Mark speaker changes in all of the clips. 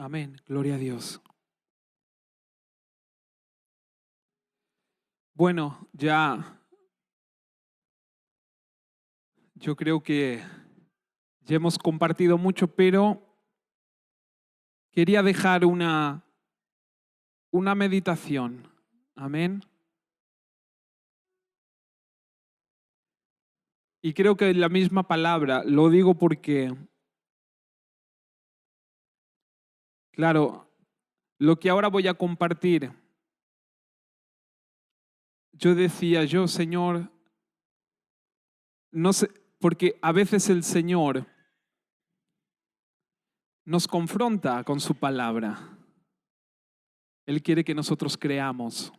Speaker 1: Amén. Gloria a Dios. Bueno, yo creo que ya hemos compartido mucho, pero quería dejar una meditación. Amén. Y creo que la misma palabra, lo digo porque, claro, lo que ahora voy a compartir, yo decía, Señor, no sé, porque a veces el Señor nos confronta con su palabra. Él quiere que nosotros creamos.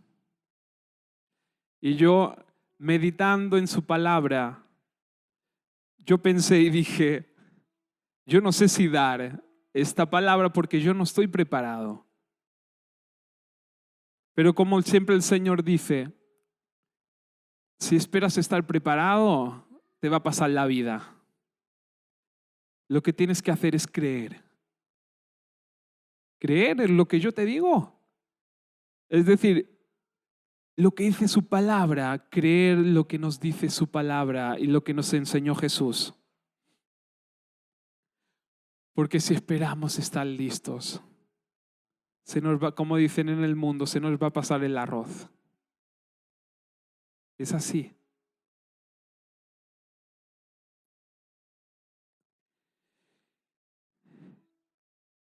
Speaker 1: Y yo, meditando en su palabra, yo pensé y dije, yo no sé si dar esta palabra porque yo no estoy preparado. Pero como siempre el Señor dice, si esperas estar preparado, te va a pasar la vida. Lo que tienes que hacer es creer. Creer en lo que yo te digo. Es decir, lo que dice su palabra, creer lo que nos dice su palabra y lo que nos enseñó Jesús. Porque si esperamos estar listos, se nos va, como dicen en el mundo, se nos va a pasar el arroz. Es así.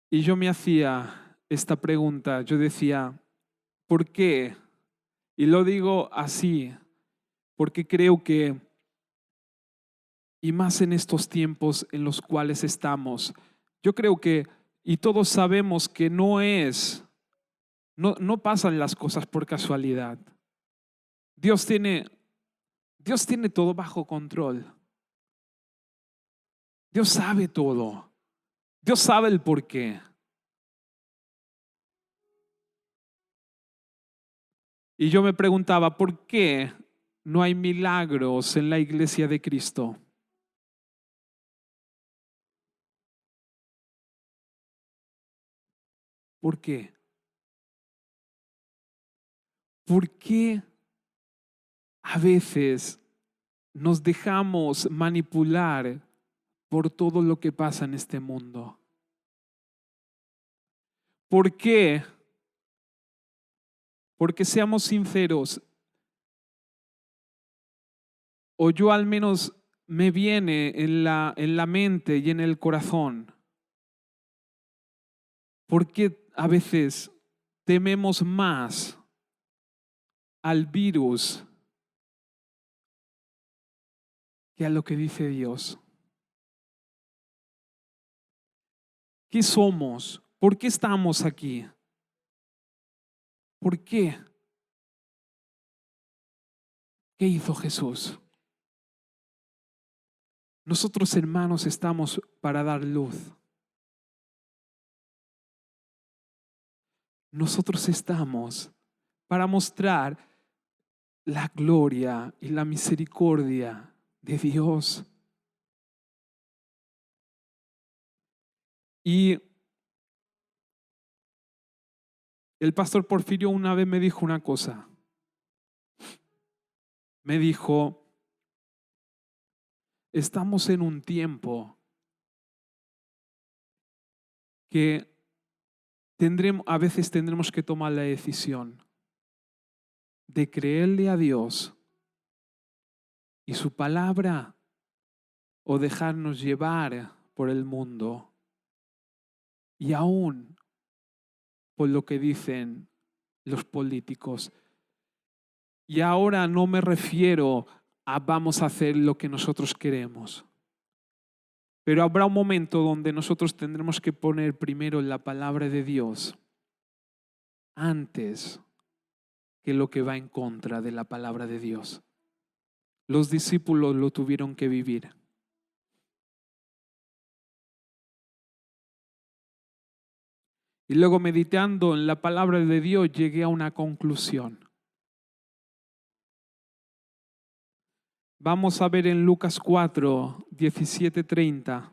Speaker 1: Y yo me hacía esta pregunta, yo decía, ¿por qué? Y lo digo así, porque creo que, y más en estos tiempos en los cuales estamos, yo creo que, y todos sabemos que no pasan las cosas por casualidad. Dios tiene todo bajo control. Dios sabe todo. Dios sabe el porqué. Y yo me preguntaba, ¿por qué no hay milagros en la iglesia de Cristo? ¿Por qué? ¿Por qué a veces nos dejamos manipular por todo lo que pasa en este mundo? ¿Por qué? Porque seamos sinceros, o yo al menos me viene en la mente y en el corazón, ¿por qué a veces tememos más al virus que a lo que dice Dios? ¿Qué somos? ¿Por qué estamos aquí? ¿Por qué? ¿Qué hizo Jesús? Nosotros, hermanos, estamos para dar luz. Nosotros estamos para mostrar la gloria y la misericordia de Dios. Y el pastor Porfirio una vez me dijo una cosa. Me dijo, estamos en un tiempo que a veces tendremos que tomar la decisión de creerle a Dios y su palabra o dejarnos llevar por el mundo y aún por lo que dicen los políticos. Y ahora no me refiero a vamos a hacer lo que nosotros queremos, pero habrá un momento donde nosotros tendremos que poner primero la palabra de Dios antes que lo que va en contra de la palabra de Dios. Los discípulos lo tuvieron que vivir. Y luego meditando en la palabra de Dios llegué a una conclusión. Vamos a ver en Lucas 4, 17, 30.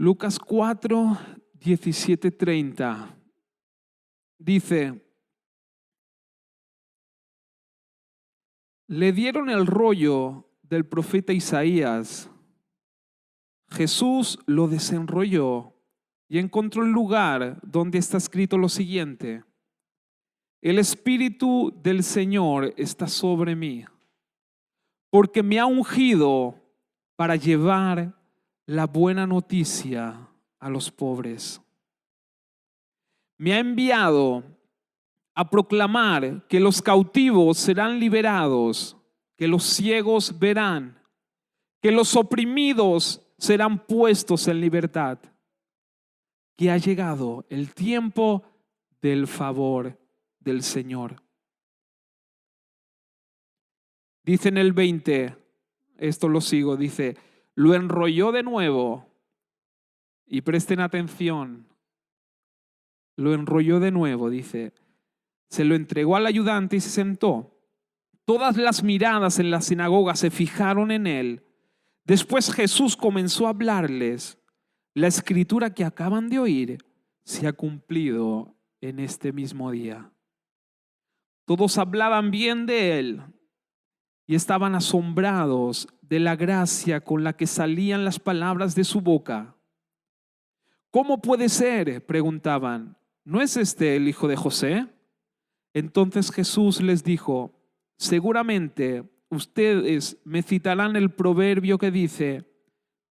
Speaker 1: Lucas 4, 17, 30. Dice, le dieron el rollo del profeta Isaías. Jesús lo desenrolló y encontró el lugar donde está escrito lo siguiente: el Espíritu del Señor está sobre mí, porque me ha ungido para llevar la buena noticia a los pobres. Me ha enviado a proclamar que los cautivos serán liberados, que los ciegos verán, que los oprimidos serán puestos en libertad, que ha llegado el tiempo del favor del Señor. Dice en el 20, esto lo sigo, dice, lo enrolló de nuevo, y presten atención, lo enrolló de nuevo, dice, se lo entregó al ayudante y se sentó. Todas las miradas en la sinagoga se fijaron en él. Después Jesús comenzó a hablarles. La escritura que acaban de oír se ha cumplido en este mismo día. Todos hablaban bien de él y estaban asombrados de la gracia con la que salían las palabras de su boca. ¿Cómo puede ser?, preguntaban. ¿No es este el hijo de José? Entonces Jesús les dijo, seguramente ustedes me citarán el proverbio que dice,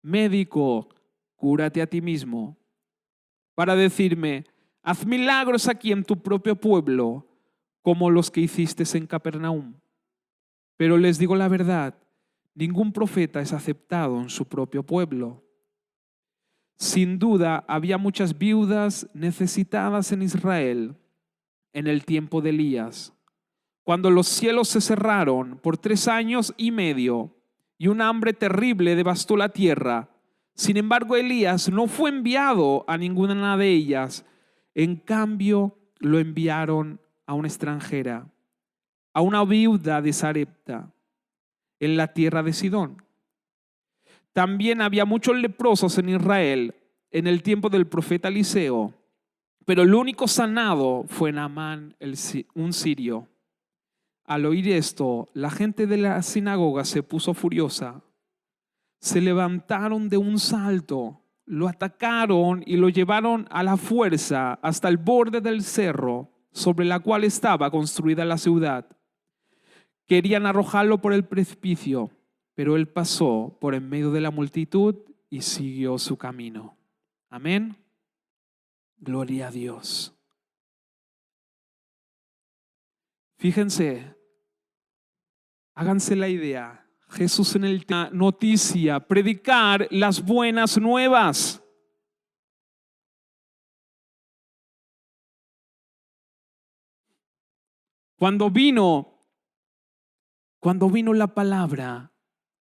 Speaker 1: médico, cúrate a ti mismo, para decirme, haz milagros aquí en tu propio pueblo, como los que hiciste en Capernaum. Pero les digo la verdad, ningún profeta es aceptado en su propio pueblo. Sin duda, había muchas viudas necesitadas en Israel en el tiempo de Elías, cuando los cielos se cerraron por 3 años y medio y un hambre terrible devastó la tierra. Sin embargo, Elías no fue enviado a ninguna de ellas. En cambio, lo enviaron a una extranjera, a una viuda de Sarepta, en la tierra de Sidón. También había muchos leprosos en Israel en el tiempo del profeta Eliseo, pero el único sanado fue Naamán, un sirio. Al oír esto, la gente de la sinagoga se puso furiosa. Se levantaron de un salto, lo atacaron y lo llevaron a la fuerza hasta el borde del cerro sobre la cual estaba construida la ciudad. Querían arrojarlo por el precipicio, pero él pasó por en medio de la multitud y siguió su camino. Amén. Gloria a Dios. Fíjense, háganse la idea. Jesús en el noticia, predicar las buenas nuevas. Cuando vino la palabra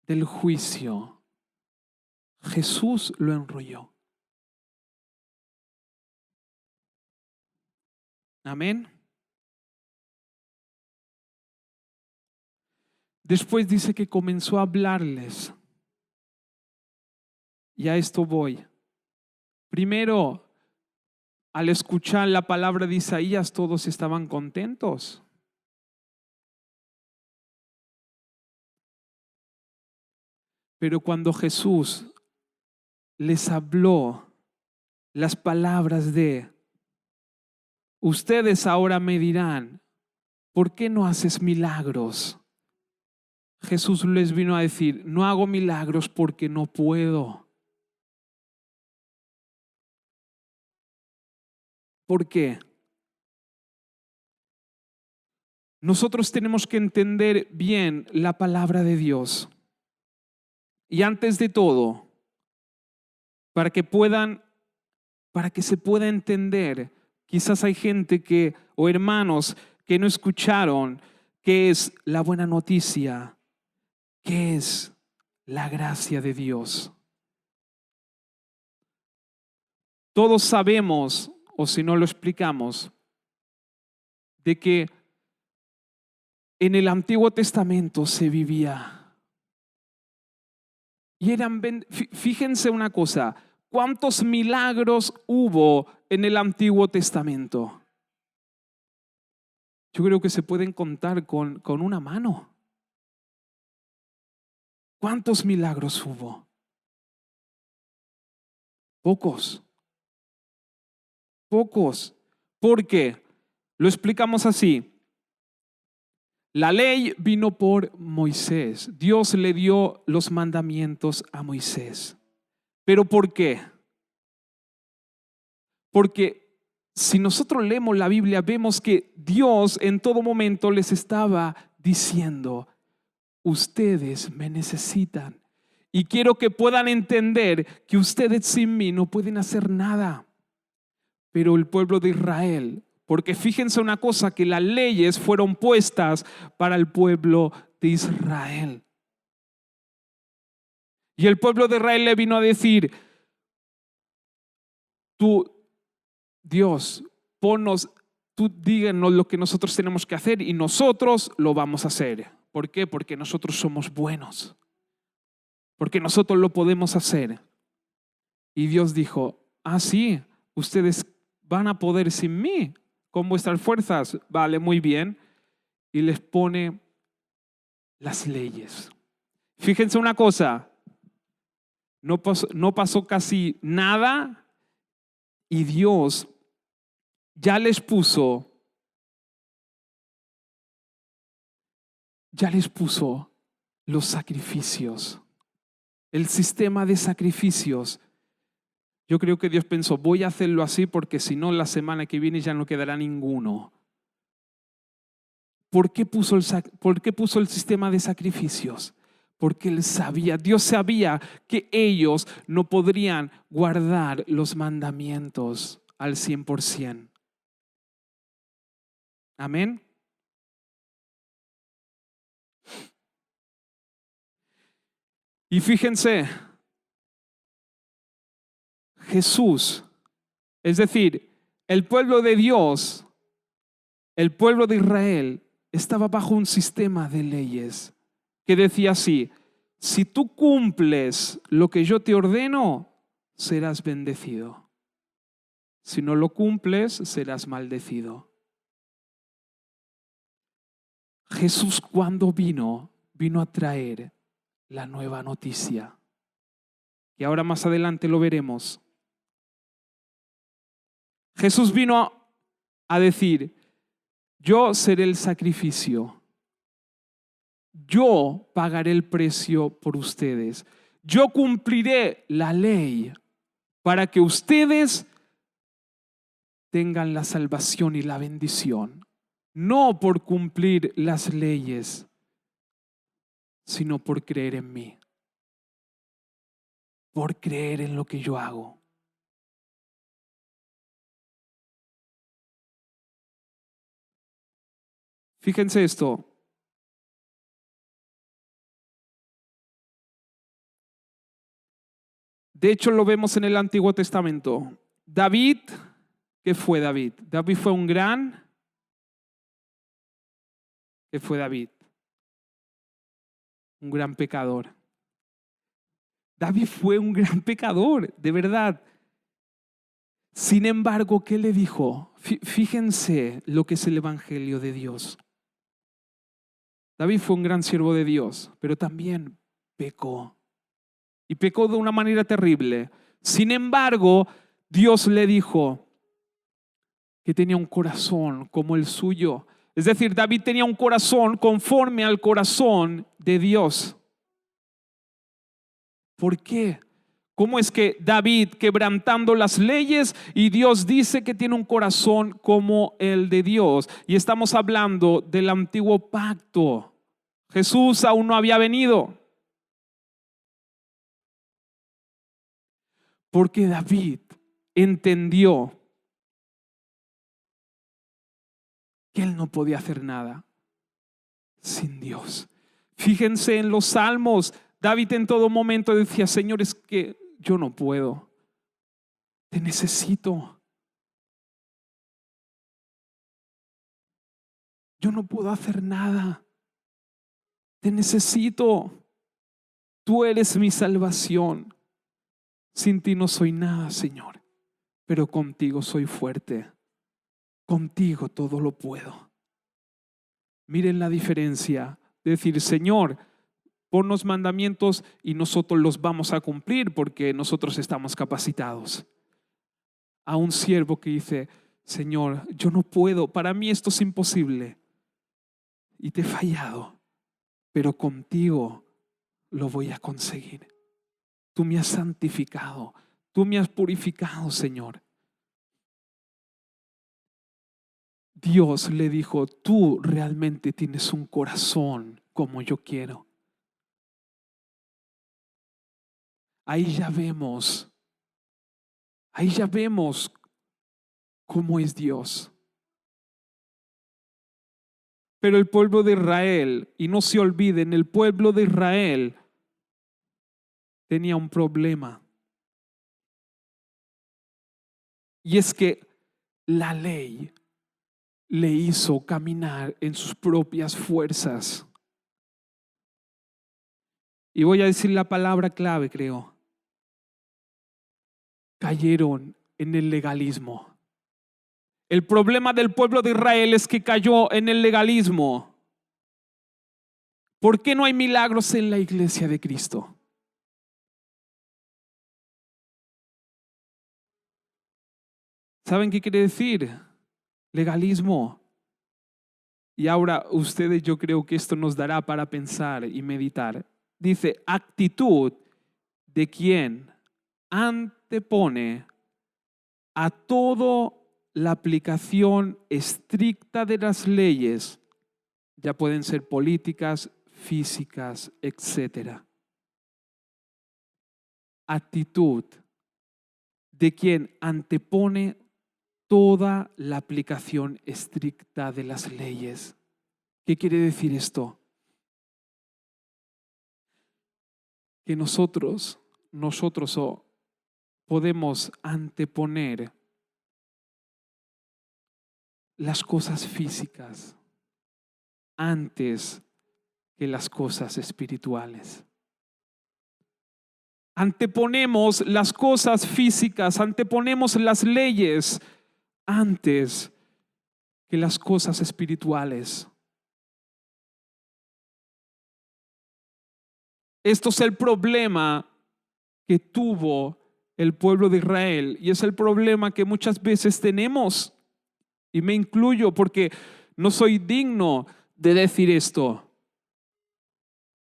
Speaker 1: del juicio, Jesús lo enrolló. Amén. Después dice que comenzó a hablarles. Y a esto voy. Primero, al escuchar la palabra de Isaías, todos estaban contentos. Pero cuando Jesús les habló las palabras de, ustedes ahora me dirán, ¿por qué no haces milagros? Jesús les vino a decir, no hago milagros porque no puedo. ¿Por qué? Nosotros tenemos que entender bien la palabra de Dios. Y antes de todo, para que se pueda entender, quizás hay gente o hermanos que no escucharon qué es la buena noticia, qué es la gracia de Dios. Todos sabemos, o si no lo explicamos, de que en el Antiguo Testamento se vivía. Y fíjense una cosa, ¿Cuántos milagros hubo en el Antiguo Testamento? Yo creo que se pueden contar con una mano. ¿Cuántos milagros hubo? Pocos. Pocos. ¿Por qué? Lo explicamos así. La ley vino por Moisés. Dios le dio los mandamientos a Moisés. ¿Pero por qué? Porque si nosotros leemos la Biblia, vemos que Dios en todo momento les estaba diciendo: ustedes me necesitan y quiero que puedan entender que ustedes sin mí no pueden hacer nada. Pero el pueblo de Israel, porque fíjense una cosa, que las leyes fueron puestas para el pueblo de Israel. Y el pueblo de Israel le vino a decir: tú, Dios, tú díganos lo que nosotros tenemos que hacer y nosotros lo vamos a hacer. ¿Por qué? Porque nosotros somos buenos. Porque nosotros lo podemos hacer. Y Dios dijo: sí, ustedes van a poder sin mí, con vuestras fuerzas. Vale, muy bien. Y les pone las leyes. Fíjense una cosa, no pasó casi nada y Dios ya les puso los sacrificios, el sistema de sacrificios. Yo creo que Dios pensó: voy a hacerlo así porque si no la semana que viene ya no quedará ninguno. ¿Por qué puso el sistema de sacrificios? Porque Dios sabía que ellos no podrían guardar los mandamientos al 100%. Amén. Y fíjense, Jesús, es decir, el pueblo de Dios, el pueblo de Israel, estaba bajo un sistema de leyes que decía así: si tú cumples lo que yo te ordeno, serás bendecido. Si no lo cumples, serás maldecido. Jesús, cuando vino a traer la nueva noticia. Y ahora más adelante lo veremos. Jesús vino a decir: yo seré el sacrificio. Yo pagaré el precio por ustedes. Yo cumpliré la ley para que ustedes tengan la salvación y la bendición. No por cumplir las leyes, sino por creer en mí. Por creer en lo que yo hago. Fíjense esto. De hecho, lo vemos en el Antiguo Testamento. David, ¿qué fue David? David fue un gran... ¿Qué fue David? Un gran pecador. David fue un gran pecador, de verdad. Sin embargo, ¿qué le dijo? Fíjense lo que es el Evangelio de Dios. David fue un gran siervo de Dios, pero también pecó. Y pecó de una manera terrible. Sin embargo, Dios le dijo que tenía un corazón como el suyo. Es decir, David tenía un corazón conforme al corazón de Dios. ¿Por qué? ¿Cómo es que David quebrantando las leyes y Dios dice que tiene un corazón como el de Dios? Y estamos hablando del antiguo pacto. Jesús aún no había venido. Porque David entendió que él no podía hacer nada sin Dios. Fíjense en los salmos. David en todo momento decía: Señor, es que yo no puedo. Te necesito. Yo no puedo hacer nada. Te necesito. Tú eres mi salvación. Sin ti no soy nada, Señor, pero contigo soy fuerte. Contigo todo lo puedo. Miren la diferencia de decir, Señor, ponnos mandamientos y nosotros los vamos a cumplir porque nosotros estamos capacitados. A un siervo que dice, Señor, yo no puedo, para mí esto es imposible y te he fallado, pero contigo lo voy a conseguir. Tú me has santificado, tú me has purificado, Señor. Dios le dijo, tú realmente tienes un corazón como yo quiero. Ahí ya vemos cómo es Dios. Pero el pueblo de Israel, y no se olviden, el pueblo de Israel tenía un problema. Y es que la ley le hizo caminar en sus propias fuerzas. Y voy a decir la palabra clave, creo. Cayeron en el legalismo. El problema del pueblo de Israel es que cayó en el legalismo. ¿Por qué no hay milagros en la iglesia de Cristo? ¿Saben qué quiere decir? Legalismo. Y ahora ustedes, yo creo que esto nos dará para pensar y meditar. Dice, actitud de quien antepone a todo la aplicación estricta de las leyes, ya pueden ser políticas, físicas, etc. Actitud de quien antepone toda la aplicación estricta de las leyes. ¿Qué quiere decir esto? Que nosotros podemos anteponer las cosas físicas antes que las cosas espirituales. Anteponemos las cosas físicas, anteponemos las leyes antes que las cosas espirituales. Esto es el problema que tuvo el pueblo de Israel y es el problema que muchas veces tenemos, y me incluyo porque no soy digno de decir esto,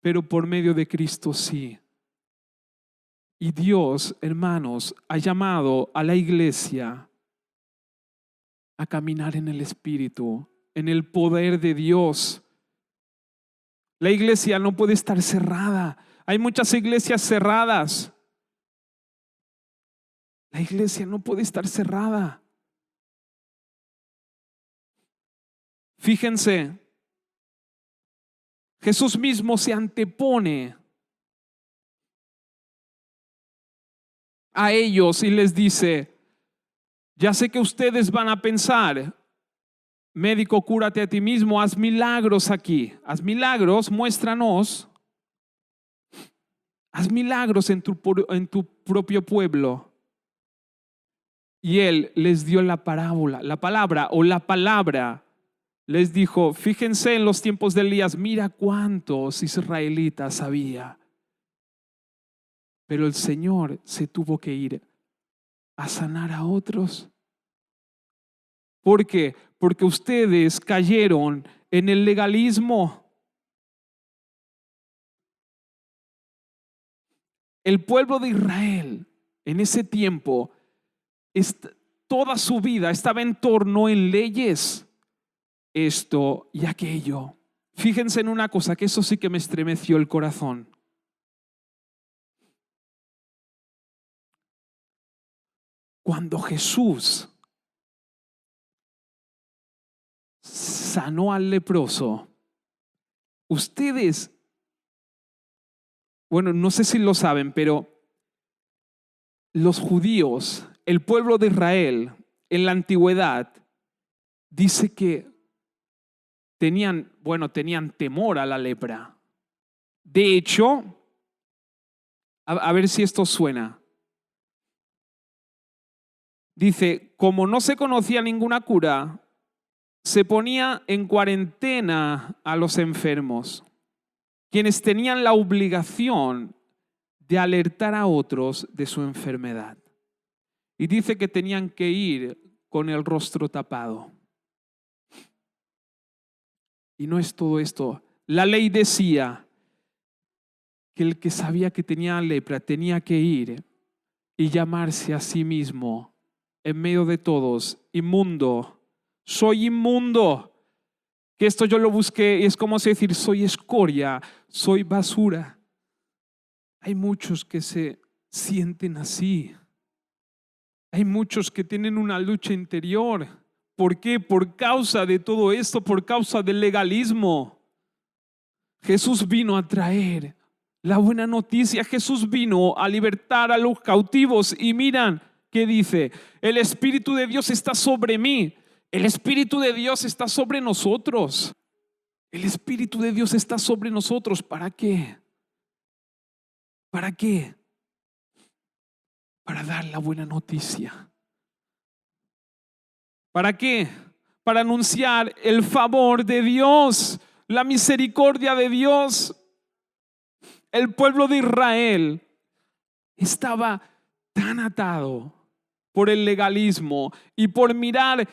Speaker 1: pero por medio de Cristo sí. Y Dios, hermanos, ha llamado a la iglesia a caminar en el Espíritu, en el poder de Dios. La iglesia no puede estar cerrada. Hay muchas iglesias cerradas. La iglesia no puede estar cerrada. Fíjense, Jesús mismo se antepone a ellos y les dice, ya sé que ustedes van a pensar, médico, cúrate a ti mismo, haz milagros aquí, haz milagros, muéstranos, haz milagros en tu propio pueblo. Y él les dio la parábola, la palabra, les dijo, fíjense en los tiempos de Elías, mira cuántos israelitas había. Pero el Señor se tuvo que ir a sanar a otros. ¿Por qué? Porque ustedes cayeron en el legalismo. El pueblo de Israel en ese tiempo, toda su vida estaba en torno en leyes, esto y aquello. Fíjense en una cosa, que eso sí que me estremeció el corazón. Cuando Jesús sanó al leproso, ustedes, bueno, no sé si lo saben, pero los judíos, el pueblo de Israel en la antigüedad, dice que tenían temor a la lepra. De hecho, a ver si esto suena. dice, como no se conocía ninguna cura, se ponía en cuarentena a los enfermos, quienes tenían la obligación de alertar a otros de su enfermedad. Y dice que tenían que ir con el rostro tapado. Y no es todo esto. La ley decía que el que sabía que tenía lepra tenía que ir y llamarse a sí mismo en medio de todos, inmundo. Soy inmundo. Que esto yo lo busqué y es como decir, soy escoria, soy basura. Hay muchos que se sienten así. Hay muchos que tienen una lucha interior. ¿Por qué? Por causa de todo esto, por causa del legalismo. Jesús vino a traer la buena noticia. Jesús vino a libertar a los cautivos. Y miran qué dice: el Espíritu de Dios está sobre mí. El Espíritu de Dios está sobre nosotros. El Espíritu de Dios está sobre nosotros. ¿Para qué? ¿Para qué? Para dar la buena noticia. ¿Para qué? Para anunciar el favor de Dios, la misericordia de Dios. El pueblo de Israel estaba tan atado por el legalismo y por mirar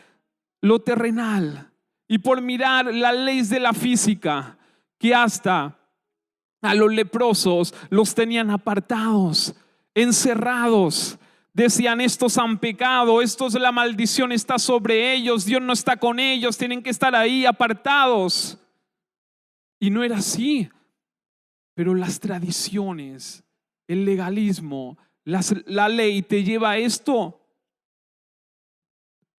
Speaker 1: lo terrenal y por mirar las leyes de la física, que hasta a los leprosos los tenían apartados, encerrados. Decían, estos han pecado, la maldición está sobre ellos, Dios no está con ellos, tienen que estar ahí apartados. Y no era así. Pero las tradiciones, el legalismo, la ley te lleva a esto.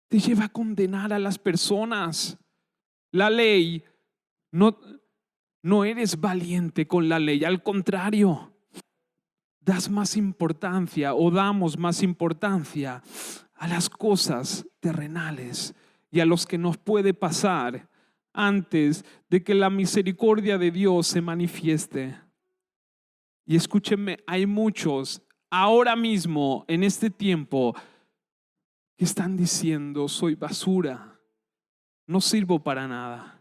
Speaker 1: Te lleva a condenar a las personas. La ley, no eres valiente con la ley, al contrario. Das más importancia o damos más importancia a las cosas terrenales y a los que nos puede pasar antes de que la misericordia de Dios se manifieste. Y escúchenme, hay muchos ahora mismo en este tiempo que están diciendo, soy basura, no sirvo para nada.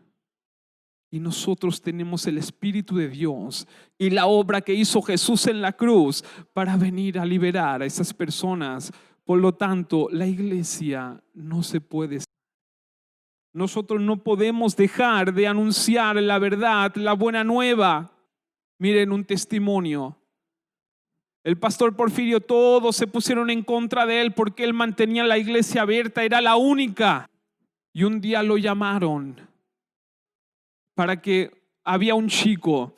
Speaker 1: Y nosotros tenemos el Espíritu de Dios y la obra que hizo Jesús en la cruz para venir a liberar a esas personas. Por lo tanto, la iglesia no se puede. Nosotros no podemos dejar de anunciar la verdad, la buena nueva. Miren un testimonio. El pastor Porfirio, todos se pusieron en contra de él porque él mantenía la iglesia abierta, era la única. Y un día lo llamaron para que había un chico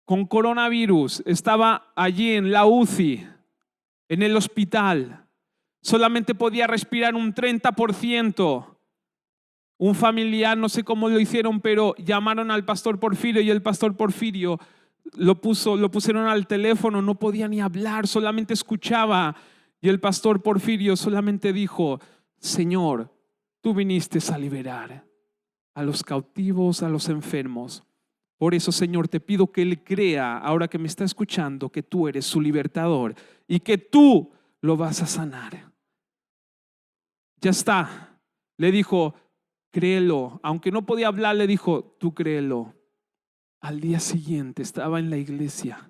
Speaker 1: con coronavirus, estaba allí en la UCI, en el hospital, solamente podía respirar un 30%. Un familiar, no sé cómo lo hicieron, pero llamaron al pastor Porfirio y el pastor Porfirio lo pusieron al teléfono, no podía ni hablar, solamente escuchaba. Y el pastor Porfirio solamente dijo, Señor, tú viniste a liberar a los cautivos, a los enfermos. Por eso, Señor, te pido que él crea, ahora que me está escuchando, que tú eres su libertador y que tú lo vas a sanar. Ya está. Le dijo, créelo. Aunque no podía hablar, le dijo, tú créelo. Al día siguiente estaba en la iglesia.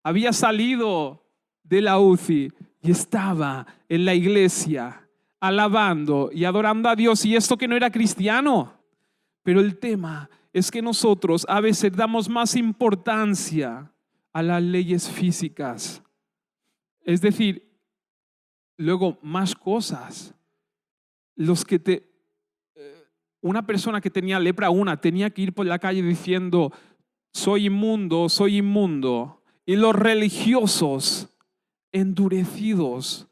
Speaker 1: Había salido de la UCI y estaba en la iglesia alabando y adorando a Dios. Y esto que no era cristiano. Pero el tema es que nosotros a veces damos más importancia a las leyes físicas. Es decir, luego más cosas. Una persona que tenía lepra, tenía que ir por la calle diciendo, soy inmundo, soy inmundo. Y los religiosos endurecidos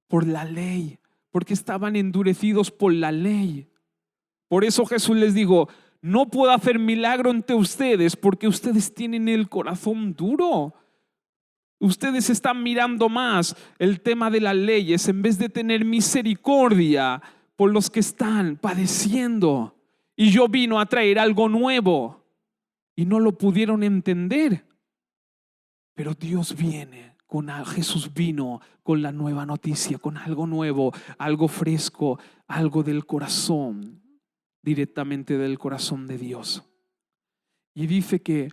Speaker 1: por la ley, porque estaban endurecidos por la ley. Por eso Jesús les dijo, no puedo hacer milagro entre ustedes porque ustedes tienen el corazón duro. Ustedes están mirando más el tema de las leyes en vez de tener misericordia por los que están padeciendo. Y yo vino a traer algo nuevo y no lo pudieron entender. Pero Dios viene Jesús vino con la nueva noticia, con algo nuevo, algo fresco, algo del corazón, directamente del corazón de Dios. Y dice que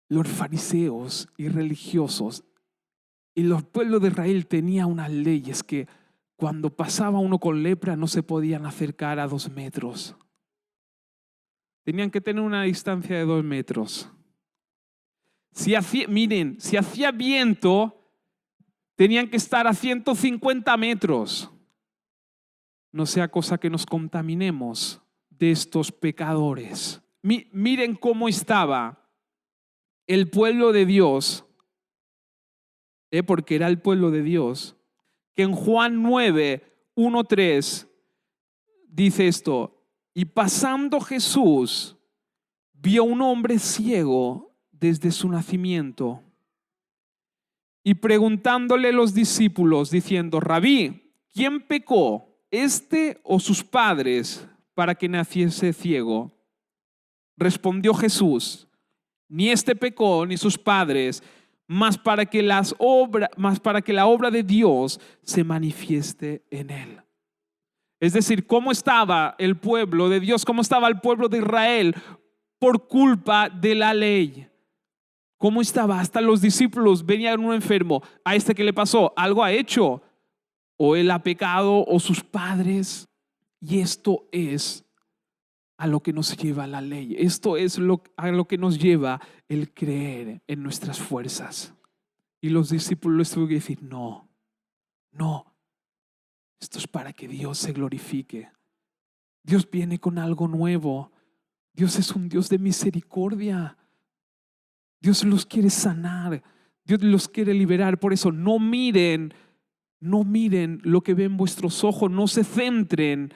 Speaker 1: los fariseos y religiosos y los pueblos de Israel tenían unas leyes que cuando pasaba uno con lepra no se podían acercar a 2 metros. Tenían que tener una distancia de 2 metros. Si hacía viento, tenían que estar a 150 metros. No sea cosa que nos contaminemos de estos pecadores. Miren cómo estaba el pueblo de Dios, porque era el pueblo de Dios, que en Juan 9:1-3 dice esto: y pasando Jesús, vio un hombre ciego desde su nacimiento, y preguntándole los discípulos, diciendo: Rabí, ¿quién pecó, este o sus padres, para que naciese ciego? Respondió Jesús: ni este pecó, ni sus padres, mas para que la obra de Dios se manifieste en él. Es decir, ¿cómo estaba el pueblo de Dios? ¿Cómo estaba el pueblo de Israel por culpa de la ley? ¿Cómo estaba? Hasta los discípulos venían un enfermo. ¿A este qué le pasó? Algo ha hecho. O él ha pecado o sus padres. Y esto es a lo que nos lleva la ley. Esto es a lo que nos lleva el creer en nuestras fuerzas. Y los discípulos les tuvieron que decir: no. Esto es para que Dios se glorifique. Dios viene con algo nuevo. Dios es un Dios de misericordia. Dios los quiere sanar. Dios los quiere liberar. Por eso no miren lo que ven vuestros ojos. No se centren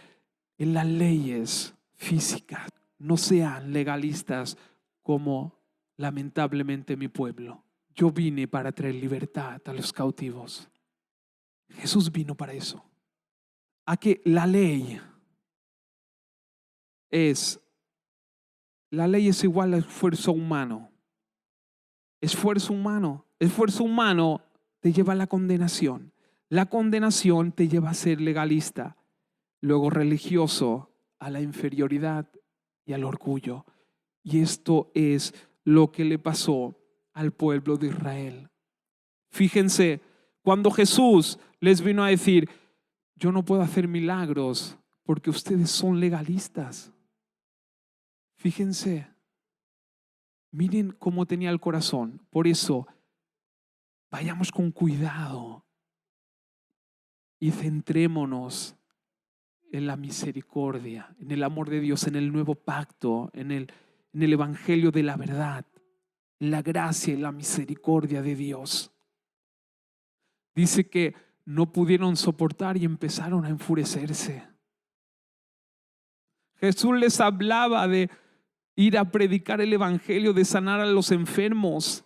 Speaker 1: en las leyes físicas. No sean legalistas como lamentablemente mi pueblo. Yo vine para traer libertad a los cautivos. Jesús vino para eso. A que la ley es igual a esfuerzo humano. Esfuerzo humano te lleva a la condenación. La condenación te lleva a ser legalista, luego religioso, a la inferioridad y al orgullo. Y esto es lo que le pasó al pueblo de Israel. Fíjense, cuando Jesús les vino a decir: yo no puedo hacer milagros porque ustedes son legalistas. Fíjense, miren cómo tenía el corazón. Por eso, vayamos con cuidado y centrémonos en la misericordia, en el amor de Dios, en el nuevo pacto, en el evangelio de la verdad, en la gracia y la misericordia de Dios. Dice que no pudieron soportar y empezaron a enfurecerse. Jesús les hablaba de ir a predicar el evangelio, de sanar a los enfermos,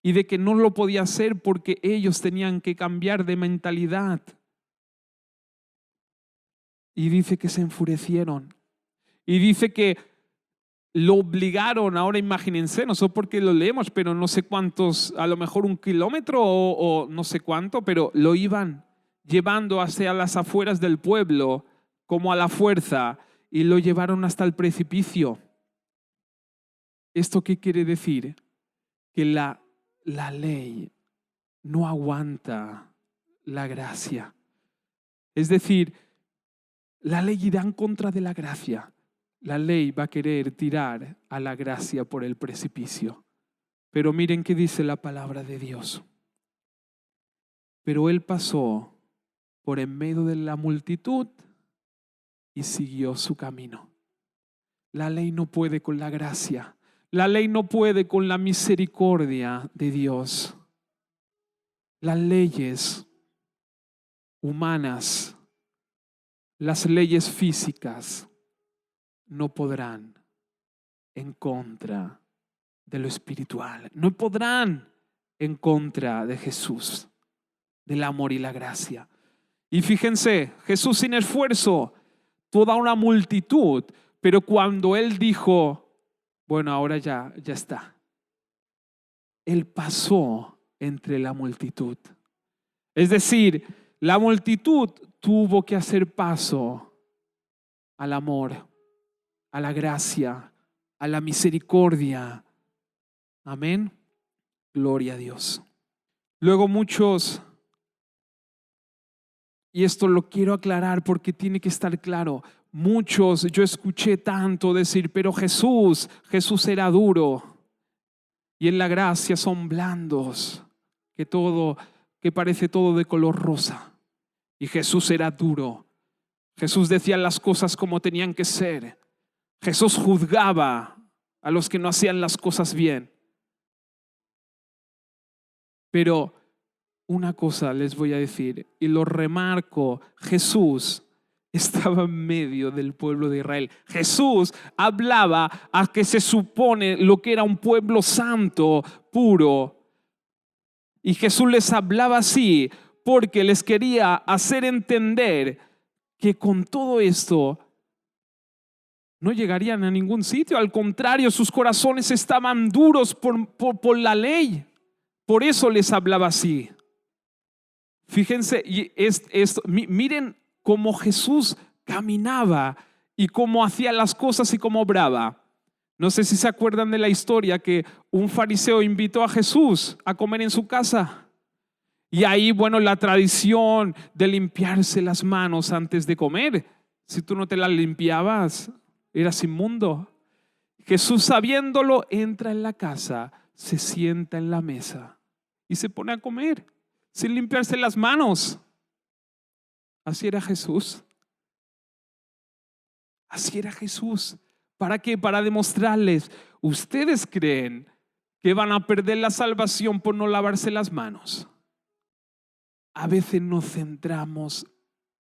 Speaker 1: y de que no lo podía hacer porque ellos tenían que cambiar de mentalidad. Y dice que se enfurecieron. Y dice que lo obligaron. Ahora imagínense, no sé por qué lo leemos, pero no sé cuántos, a lo mejor 1 kilómetro o no sé cuánto, pero lo iban llevando hacia las afueras del pueblo como a la fuerza y lo llevaron hasta el precipicio. ¿Esto qué quiere decir? Que la ley no aguanta la gracia. Es decir, la ley irá en contra de la gracia. La ley va a querer tirar a la gracia por el precipicio. Pero miren qué dice la palabra de Dios. Pero él pasó por en medio de la multitud y siguió su camino. La ley no puede con la gracia. La ley no puede con la misericordia de Dios. Las leyes humanas, las leyes físicas, no podrán en contra de lo espiritual. No podrán en contra de Jesús, del amor y la gracia. Y fíjense, Jesús sin esfuerzo, toda una multitud, pero cuando Él dijo, bueno, ahora ya está. Él pasó entre la multitud. Es decir, la multitud tuvo que hacer paso al amor, a la gracia, a la misericordia. Amén. Gloria a Dios. Luego muchos, y esto lo quiero aclarar porque tiene que estar claro, muchos, yo escuché tanto decir, pero Jesús era duro y en la gracia son blandos, que parece todo de color rosa. Y Jesús era duro. Jesús decía las cosas como tenían que ser. Jesús juzgaba a los que no hacían las cosas bien. Pero una cosa les voy a decir, y lo remarco, Jesús estaba en medio del pueblo de Israel. Jesús hablaba a que se supone lo que era un pueblo santo, puro. Y Jesús les hablaba así porque les quería hacer entender que con todo esto no llegarían a ningún sitio. Al contrario, sus corazones estaban duros por la ley. Por eso les hablaba así. Fíjense, miren cómo Jesús caminaba y cómo hacía las cosas y cómo obraba. No sé si se acuerdan de la historia que un fariseo invitó a Jesús a comer en su casa. Y ahí, bueno, la tradición de limpiarse las manos antes de comer. Si tú no te las limpiabas, eras inmundo. Jesús, sabiéndolo, entra en la casa, se sienta en la mesa y se pone a comer sin limpiarse las manos. Así era Jesús. Así era Jesús. ¿Para qué? Para demostrarles, ¿ustedes creen que van a perder la salvación por no lavarse las manos? A veces nos centramos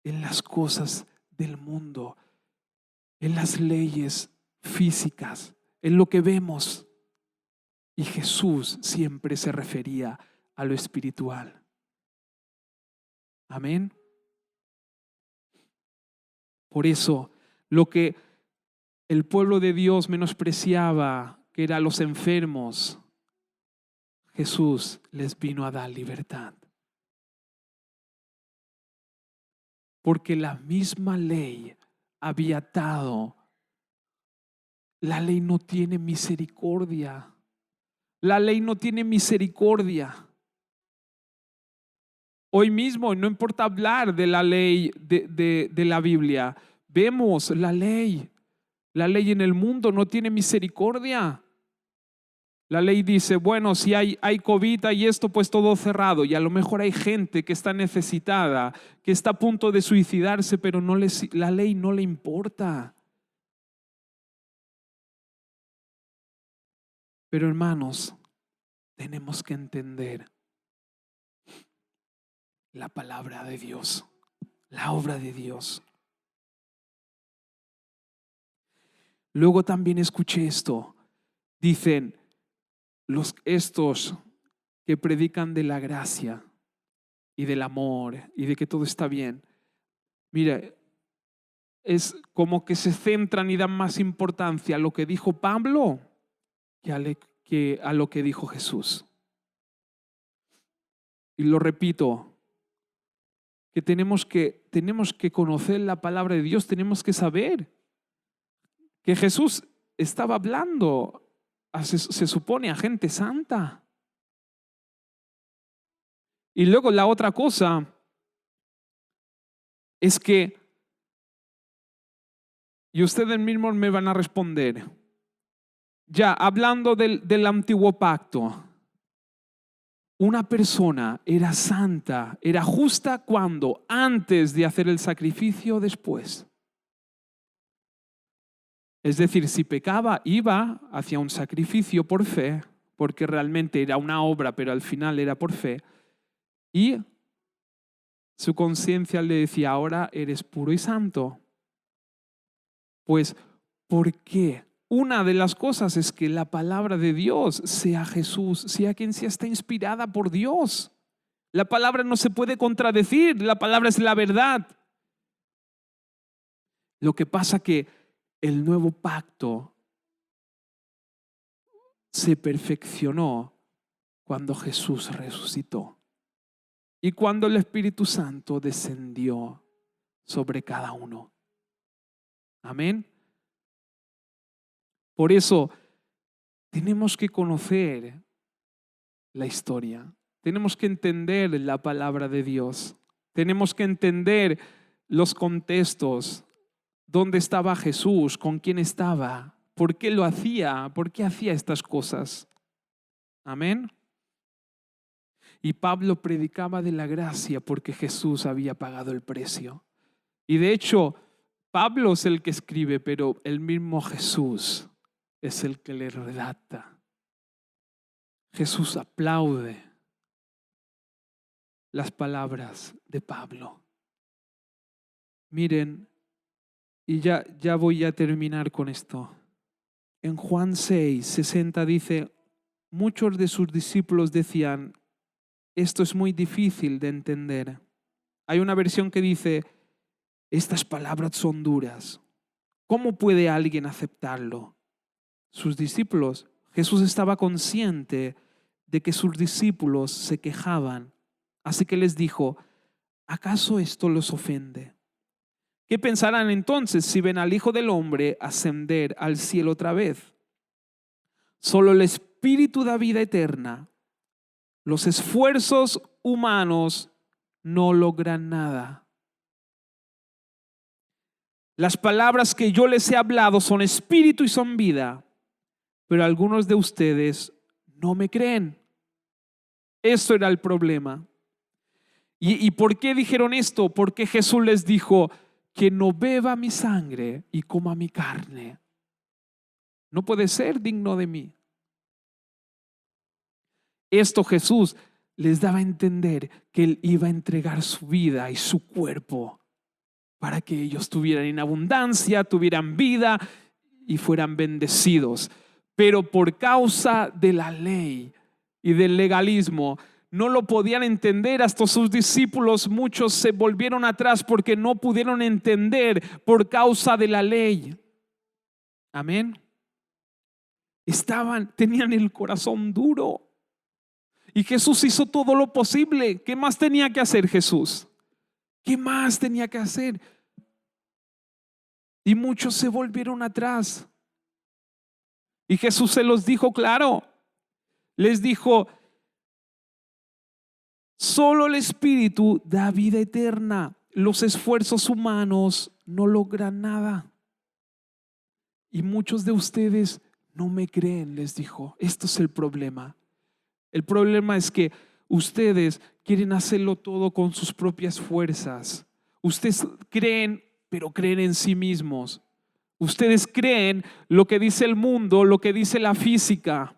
Speaker 1: en las cosas del mundo, en las leyes físicas, en lo que vemos. Y Jesús siempre se refería a lo espiritual. Amén. Por eso, lo que el pueblo de Dios menospreciaba, que eran los enfermos, Jesús les vino a dar libertad. Porque la misma ley había atado. La ley no tiene misericordia. La ley no tiene misericordia. Hoy mismo, no importa hablar de la ley de la Biblia, vemos la ley. La ley en el mundo no tiene misericordia. La ley dice, bueno, si hay COVID y esto, pues todo cerrado. Y a lo mejor hay gente que está necesitada, que está a punto de suicidarse, pero la ley no le importa. Pero hermanos, tenemos que entender la palabra de Dios, la obra de Dios. Luego también escuché esto. Dicen, estos que predican de la gracia y del amor y de que todo está bien, mira, es como que se centran y dan más importancia a lo que dijo Pablo que a lo que dijo Jesús. Y lo repito, que tenemos que conocer la palabra de Dios, tenemos que saber que Jesús estaba hablando, se supone, a gente santa. Y luego la otra cosa es que, y ustedes mismos me van a responder, ya hablando del antiguo pacto, una persona era santa, era justa cuando, antes de hacer el sacrificio o después. Es decir, si pecaba, iba hacia un sacrificio por fe, porque realmente era una obra, pero al final era por fe, y su conciencia le decía, ahora eres puro y santo. Pues, ¿por qué? Una de las cosas es que la palabra de Dios sea Jesús, sea quien sea, está inspirada por Dios. La palabra no se puede contradecir, la palabra es la verdad. Lo que pasa que el nuevo pacto se perfeccionó cuando Jesús resucitó y cuando el Espíritu Santo descendió sobre cada uno. Amén. Por eso tenemos que conocer la historia. Tenemos que entender la palabra de Dios. Tenemos que entender los contextos. ¿Dónde estaba Jesús? ¿Con quién estaba? ¿Por qué lo hacía? ¿Por qué hacía estas cosas? Amén. Y Pablo predicaba de la gracia porque Jesús había pagado el precio. Y de hecho, Pablo es el que escribe, pero el mismo Jesús es el que le redacta. Jesús aplaude las palabras de Pablo. Miren, y ya voy a terminar con esto. En Juan 6:60 dice, muchos de sus discípulos decían, esto es muy difícil de entender. Hay una versión que dice, estas palabras son duras. ¿Cómo puede alguien aceptarlo? Sus discípulos, Jesús estaba consciente de que sus discípulos se quejaban. Así que les dijo, ¿acaso esto los ofende? ¿Qué pensarán entonces si ven al Hijo del Hombre ascender al cielo otra vez? Solo el Espíritu da vida eterna. Los esfuerzos humanos no logran nada. Las palabras que yo les he hablado son espíritu y son vida, pero algunos de ustedes no me creen. Eso era el problema. ¿Y por qué dijeron esto? Porque Jesús les dijo, que no beba mi sangre y coma mi carne no puede ser digno de mí. Esto Jesús les daba a entender que Él iba a entregar su vida y su cuerpo para que ellos tuvieran en abundancia, tuvieran vida y fueran bendecidos. Pero por causa de la ley y del legalismo, no lo podían entender. Hasta sus discípulos, muchos se volvieron atrás porque no pudieron entender por causa de la ley. Amén. Tenían el corazón duro. Y Jesús hizo todo lo posible. ¿Qué más tenía que hacer Jesús? ¿Qué más tenía que hacer? Y muchos se volvieron atrás. Y Jesús se los dijo claro. Les dijo, solo el Espíritu da vida eterna. Los esfuerzos humanos no logran nada. Y muchos de ustedes no me creen, les dijo. Esto es el problema. El problema es que ustedes quieren hacerlo todo con sus propias fuerzas. Ustedes creen, pero creen en sí mismos. Ustedes creen lo que dice el mundo, lo que dice la física.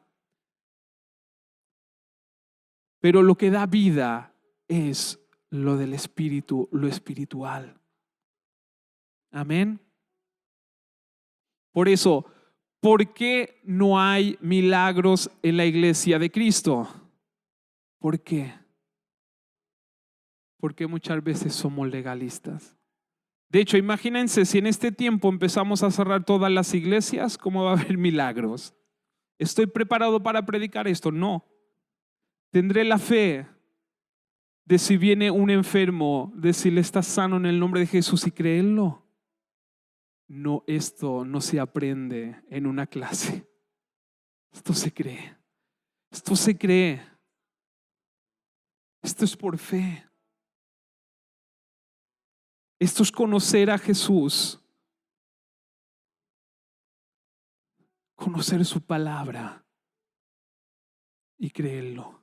Speaker 1: Pero lo que da vida es lo del espíritu, lo espiritual. Amén. Por eso, ¿por qué no hay milagros en la iglesia de Cristo? ¿Por qué? Porque muchas veces somos legalistas. De hecho, imagínense si en este tiempo empezamos a cerrar todas las iglesias, ¿cómo va a haber milagros? ¿Estoy preparado para predicar esto? No. ¿Tendré la fe de si viene un enfermo, decirle estás sano en el nombre de Jesús y creerlo? No, esto no se aprende en una clase. Esto se cree. Esto se cree. Esto es por fe. Esto es conocer a Jesús. Conocer su palabra y creerlo.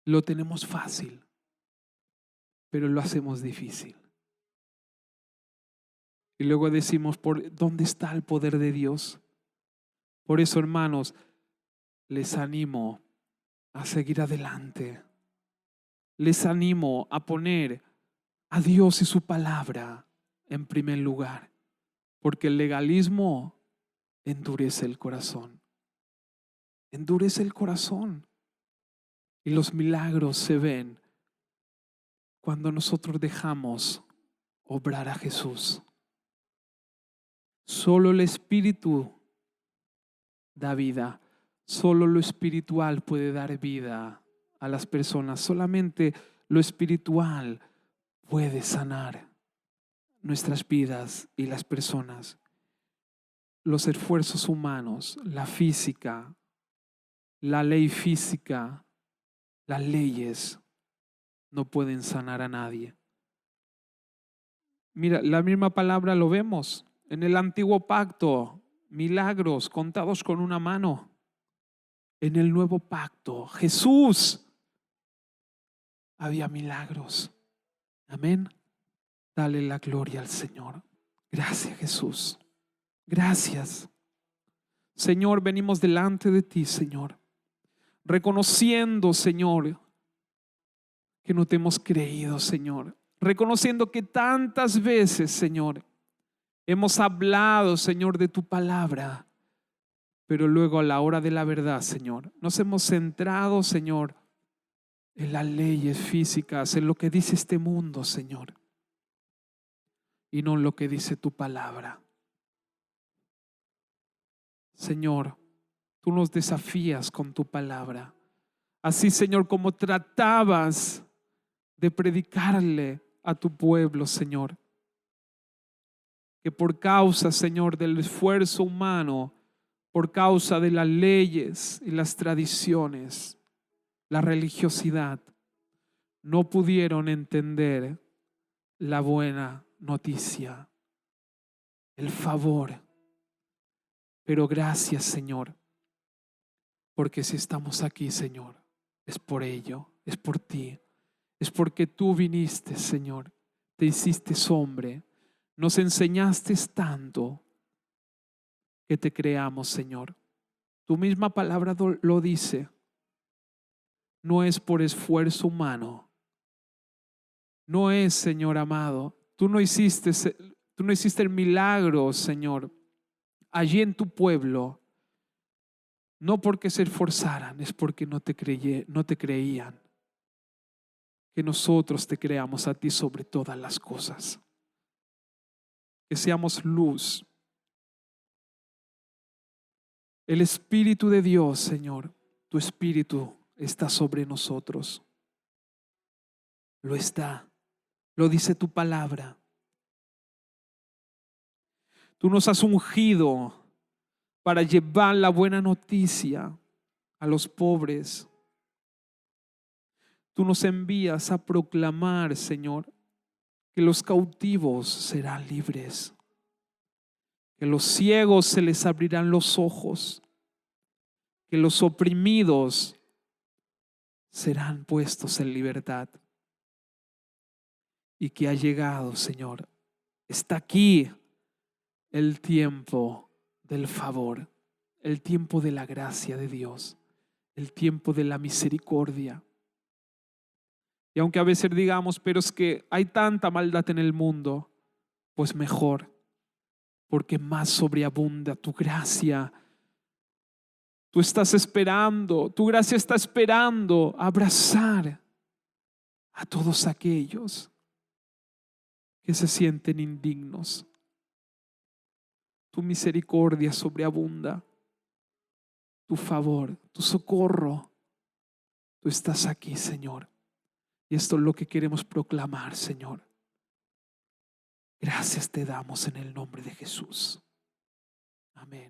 Speaker 1: Lo tenemos fácil, pero lo hacemos difícil. Y luego decimos, ¿dónde está el poder de Dios? Por eso, hermanos, les animo a seguir adelante. Les animo a poner a Dios y su palabra en primer lugar, porque el legalismo endurece el corazón. Endurece el corazón. Y los milagros se ven cuando nosotros dejamos obrar a Jesús. Solo el Espíritu da vida. Solo lo espiritual puede dar vida a las personas. Solamente lo espiritual puede sanar nuestras vidas y las personas. Los esfuerzos humanos, la física, la ley física, las leyes no pueden sanar a nadie. Mira, la misma palabra lo vemos en el antiguo pacto, milagros contados con una mano. En el nuevo pacto, Jesús, había milagros. Amén. Dale la gloria al Señor. Gracias, Jesús. Gracias. Señor, venimos delante de ti, Señor, reconociendo, Señor, que no te hemos creído, Señor. Reconociendo que tantas veces, Señor, hemos hablado, Señor, de tu palabra, pero luego a la hora de la verdad, Señor, nos hemos centrado, Señor, en las leyes físicas, en lo que dice este mundo, Señor, y no en lo que dice tu palabra. Señor, tú nos desafías con tu palabra. Así, Señor, como tratabas de predicarle a tu pueblo, Señor, que por causa, Señor, del esfuerzo humano, por causa de las leyes y las tradiciones, la religiosidad, no pudieron entender la buena noticia, el favor. Pero gracias, Señor, porque si estamos aquí, Señor, es por ello, es por ti, es porque tú viniste, Señor, te hiciste hombre, nos enseñaste tanto que te creamos, Señor. Tu misma palabra lo dice. No es por esfuerzo humano. No es, Señor amado. Tú no hiciste el milagro, Señor, allí en tu pueblo. No porque se esforzaran, es porque no te creían. Que nosotros te creamos a ti sobre todas las cosas. Que seamos luz. El Espíritu de Dios, Señor, tu Espíritu está sobre nosotros. Lo está. Lo dice tu palabra. Tú nos has ungido para llevar la buena noticia a los pobres. Tú nos envías a proclamar, Señor, que los cautivos serán libres, que los ciegos se les abrirán los ojos, que los oprimidos serán puestos en libertad. Y que ha llegado, Señor, está aquí el tiempo del favor, el tiempo de la gracia de Dios, el tiempo de la misericordia. Y aunque a veces digamos, pero es que hay tanta maldad en el mundo, pues mejor, porque más sobreabunda tu gracia. Tú estás esperando, tu gracia está esperando abrazar a todos aquellos que se sienten indignos. Tu misericordia sobreabunda, tu favor, tu socorro. Tú estás aquí, Señor. Y esto es lo que queremos proclamar, Señor. Gracias te damos en el nombre de Jesús.